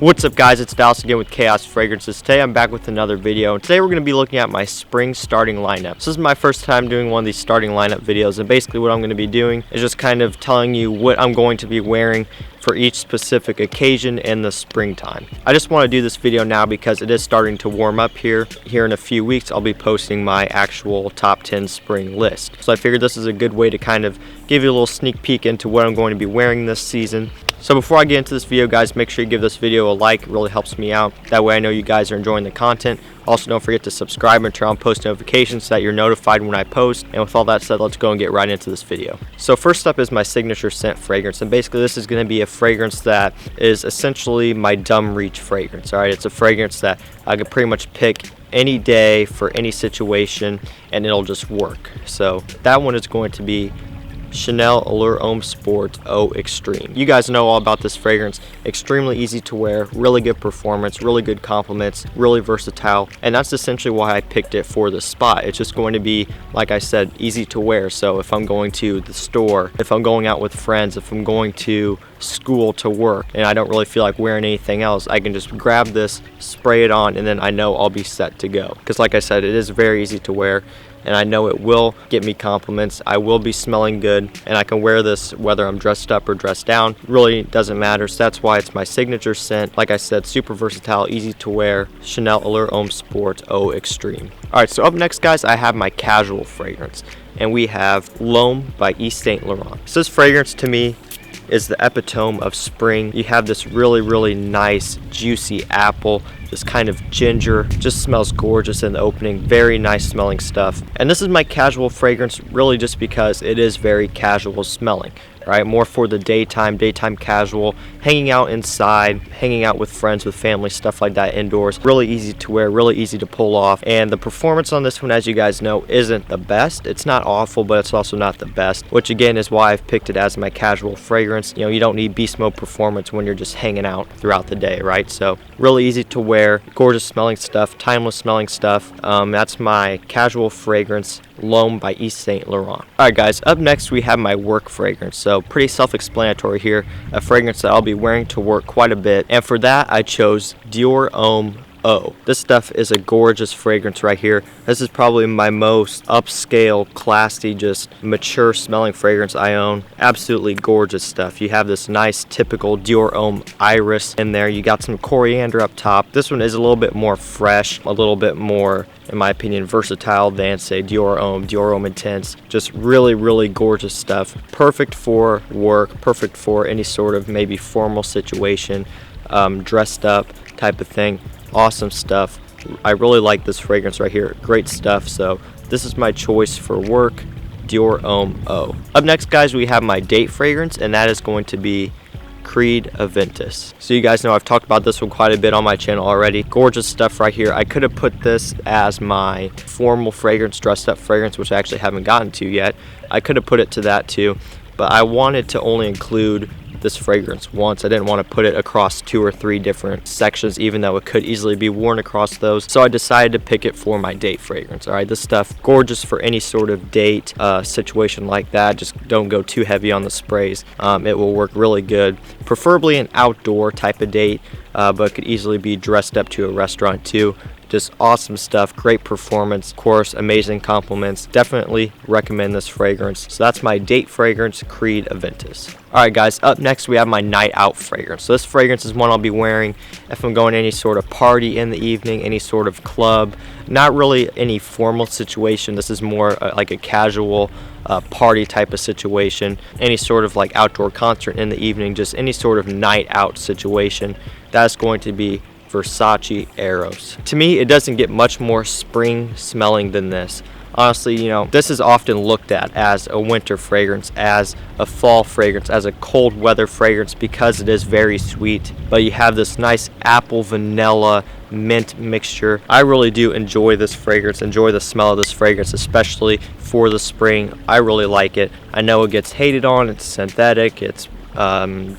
What's up guys, it's Dallas again with Chaos Fragrances. Today I'm back with another video. Today we're going to be looking at my spring starting lineup. This is my first time doing one of these starting lineup videos, and basically what I'm going to be doing is just kind of telling you what I'm going to be wearing for each specific occasion in the springtime. I just want to do this video now because it is starting to warm up here. Here in a few weeks I'll be posting my actual top 10 spring list. So I figured this is a good way to kind of give you a little sneak peek into what I'm going to be wearing this season. So before I get into this video guys, make sure you give this video a like. It really helps me out. That way I know you guys are enjoying the content. Also don't forget to subscribe and turn on post notifications so that you're notified when I post. And with all that said, let's go and get right into this video. So first up is my signature scent fragrance, and basically this is going to be a fragrance that is essentially my dumb reach fragrance. Alright, it's a fragrance that I could pretty much pick any day for any situation and it'll just work. So that one is going to be Chanel Allure Homme Sport Eau Extreme. You guys know all about this fragrance. Extremely easy to wear, really good performance, really good compliments, really versatile, and that's essentially why I picked it for this spot. It's just going to be, like I said, easy to wear. So if I'm going to the store, if I'm going out with friends, if I'm going to school to work and I don't really feel like wearing anything else, I can just grab this, spray it on, and then I know I'll be set to go. Because like I said, it is very easy to wear, and I know it will get me compliments. I will be smelling good, and I can wear this whether I'm dressed up or dressed down. Really doesn't matter. So that's why it's my signature scent. Like I said, super versatile, easy to wear. Chanel Allure Homme Sport Eau Extreme. Alright, so up next guys, I have my casual fragrance, and we have L'Homme by Yves Saint Laurent. So this fragrance to me is the epitome of spring. You have this really nice juicy apple, this kind of ginger, just smells gorgeous in the opening. Very nice smelling stuff. And this is my casual fragrance really just because it is very casual smelling, right? More for the daytime casual, hanging out inside, hanging out with friends, with family, stuff like that indoors. Really easy to wear, really easy to pull off. And the performance on this one, as you guys know, isn't the best. It's not awful, but it's also not the best, which again is why I've picked it as my casual fragrance. You know, you don't need beast mode performance when you're just hanging out throughout the day, right? So really easy to wear, gorgeous smelling stuff, timeless smelling stuff. That's my casual fragrance, L'Homme by Yves Saint Laurent. Alright guys, up next we have my work fragrance. So pretty self-explanatory here, a fragrance that I'll be wearing to work quite a bit, and for that I chose Dior Homme Eau. This stuff is a gorgeous fragrance right here. This is probably my most upscale, classy, just mature smelling fragrance I own. Absolutely gorgeous stuff. You have this nice typical Dior Homme iris in there. You got some coriander up top. This one is a little bit more fresh, a little bit more, in my opinion, versatile than say Dior Homme Intense. Just really gorgeous stuff. Perfect for work, perfect for any sort of maybe formal situation, dressed up type of thing. Awesome stuff. I really like this fragrance right here. Great stuff. So this is my choice for work, Dior Homme Eau. Up next guys, we have my date fragrance, and that is going to be Creed Ventus. So you guys know I've talked about this one quite a bit on my channel already. Gorgeous stuff right here. I could have put this as my formal fragrance, dressed up fragrance, which I actually haven't gotten to yet. I could have put it to that too, but I wanted to only include this fragrance once. I didn't want to put it across 2 or 3 different sections, even though it could easily be worn across those. So I decided to pick it for my date fragrance. Alright, this stuff gorgeous for any sort of date situation like that. Just don't go too heavy on the sprays. It will work really good, preferably an outdoor type of date, but could easily be dressed up to a restaurant too. Just awesome stuff, great performance, of course, amazing compliments. Definitely recommend this fragrance. So that's my date fragrance, Creed Ventus. Alright guys, up next we have my night out fragrance. So this fragrance is one I'll be wearing if I'm going to any sort of party in the evening, any sort of club. Not really any formal situation. This is more like a casual party type of situation. Any sort of like outdoor concert in the evening, just any sort of night out situation. That's going to be Versace Arrows. To me, it doesn't get much more spring smelling than this. Honestly, you know, this is often looked at as a winter fragrance, as a fall fragrance, as a cold weather fragrance because it is very sweet. But you have this nice apple, vanilla, mint mixture. I really do enjoy this fragrance, enjoy the smell of this fragrance, especially for the spring. I really like it. I know it gets hated on, it's synthetic, it's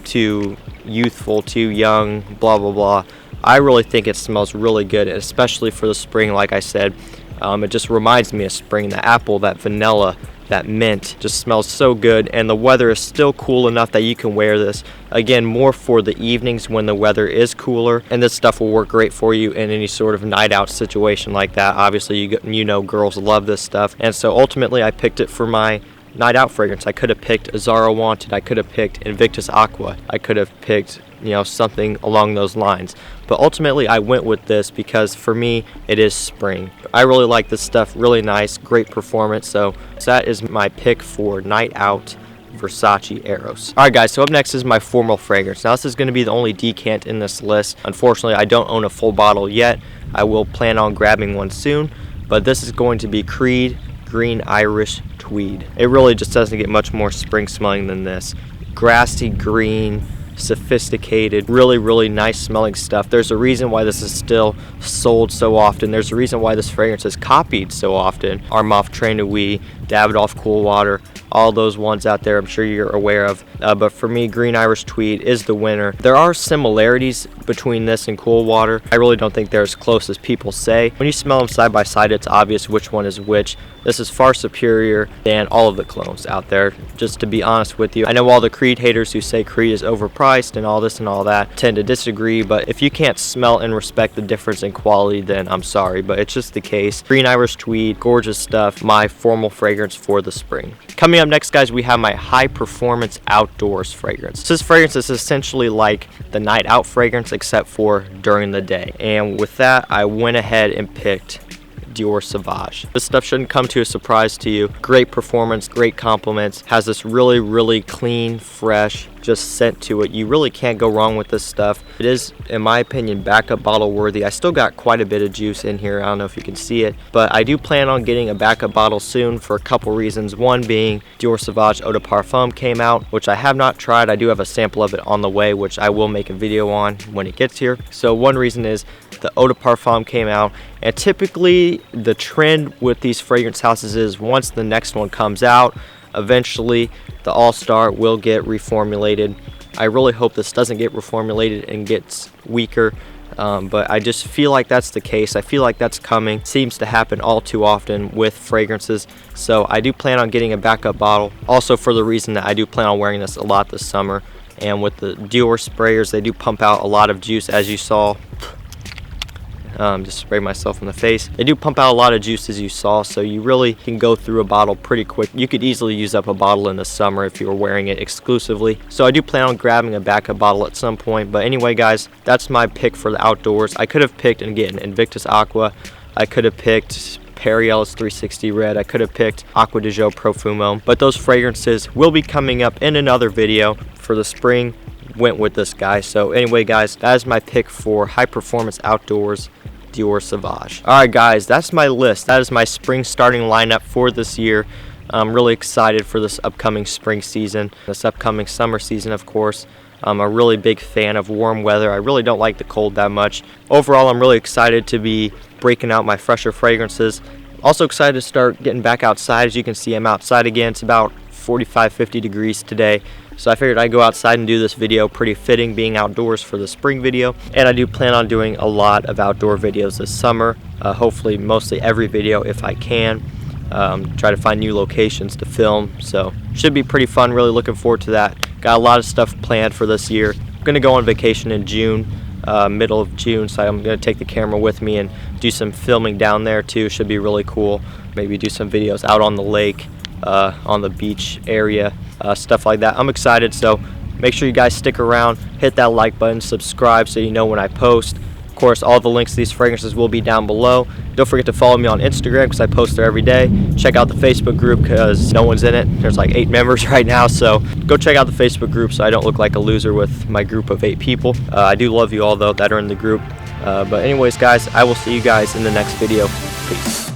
too youthful, too young, blah blah blah. I really think it smells really good, especially for the spring. Like I said, It just reminds me of spring. The apple, that vanilla, that mint just smells so good, and the weather is still cool enough that you can wear this. Again, more for the evenings when the weather is cooler, and this stuff will work great for you in any sort of night out situation like that. Obviously, you know girls love this stuff, and so ultimately I picked it for my night out fragrance. I could have picked Azzaro Wanted, I could have picked Invictus Aqua, I could have picked, you know, something along those lines, but ultimately I went with this because for me it is spring. I really like this stuff, really nice, great performance. So that is my pick for night out Versace Arrows. Alright guys, so up next is my formal fragrance. Now this is going to be the only decant in this list. Unfortunately, I don't own a full bottle yet. I will plan on grabbing one soon, but this is going to be Creed Green Irish Tweed. It really just doesn't get much more spring smelling than this. Grassy green, sophisticated, really nice smelling stuff. There's a reason why this is still sold so often. There's a reason why this fragrance is copied so often. Armaf Train de Nuit, Davidoff Cool Water, all those ones out there I'm sure you're aware of, but for me Green Irish Tweed is the winner. There are similarities between this and Cool Water. I really don't think they're as close as people say. When you smell them side by side, it's obvious which one is which. This is far superior than all of the clones out there, just to be honest with you. I know all the Creed haters who say Creed is overpriced and all this and all that tend to disagree, but if you can't smell and respect the difference in quality, then I'm sorry, but it's just the case. Green Irish Tweed, gorgeous stuff, my formal fragrance for the spring. Coming up next, guys, we have my high performance outdoors fragrance. This fragrance is essentially like the night out fragrance except for during the day, and with that I went ahead and picked Dior Sauvage. This stuff shouldn't come to a surprise to you. Great performance, great compliments, has this really clean, fresh just scent to it. You really can't go wrong with this stuff. It is, in my opinion, backup bottle worthy. I still got quite a bit of juice in here. I don't know if you can see it, but I do plan on getting a backup bottle soon for a couple reasons. One being Dior Sauvage Eau de Parfum came out, which I have not tried. I do have a sample of it on the way, which I will make a video on when it gets here. So one reason is the Eau de Parfum came out, and typically the trend with these fragrance houses is once the next one comes out, eventually the All-Star will get reformulated. I really hope this doesn't get reformulated and gets weaker, but I just feel like that's the case. I feel like that's coming. It seems to happen all too often with fragrances, so I do plan on getting a backup bottle. Also for the reason that I do plan on wearing this a lot this summer, and with the Dior sprayers, they do pump out a lot of juice, as you saw. Just spray myself in the face. They do pump out a lot of juice, as you saw, so you really can go through a bottle pretty quick. You could easily use up a bottle in the summer if you were wearing it exclusively. So I do plan on grabbing a backup bottle at some point. But anyway, guys, that's my pick for the outdoors. I could have picked, again, Invictus Aqua. I could have picked Perry Ellis 360 Red. I could have picked Acqua di Gio Profumo. But those fragrances will be coming up in another video for the spring. Went with this guy. So anyway, guys, that is my pick for high performance outdoors Dior Sauvage. Alright guys, that's my list. That is my spring starting lineup for this year. I'm really excited for this upcoming spring season, this upcoming summer season, of course. I'm a really big fan of warm weather. I really don't like the cold that much. Overall, I'm really excited to be breaking out my fresher fragrances. Also excited to start getting back outside. As you can see, I'm outside again. It's about 45-50 degrees today, so I figured I'd go outside and do this video. Pretty fitting being outdoors for the spring video, and I do plan on doing a lot of outdoor videos this summer, hopefully mostly every video if I can. Try to find new locations to film, so should be pretty fun. Really looking forward to that. Got a lot of stuff planned for this year. I'm gonna go on vacation in June, middle of June, so I'm gonna take the camera with me and do some filming down there too. Should be really cool. Maybe do some videos out on the lake, on the beach area, stuff like that. I'm excited, so make sure you guys stick around, hit that like button, subscribe so you know when I post. Of course, all the links to these fragrances will be down below. Don't forget to follow me on Instagram because I post there every day. Check out the Facebook group because no one's in it. There's like 8 members right now, so go check out the Facebook group so I don't look like a loser with my group of 8 people. I do love you all though that are in the group. But anyways, guys, I will see you guys in the next video. Peace.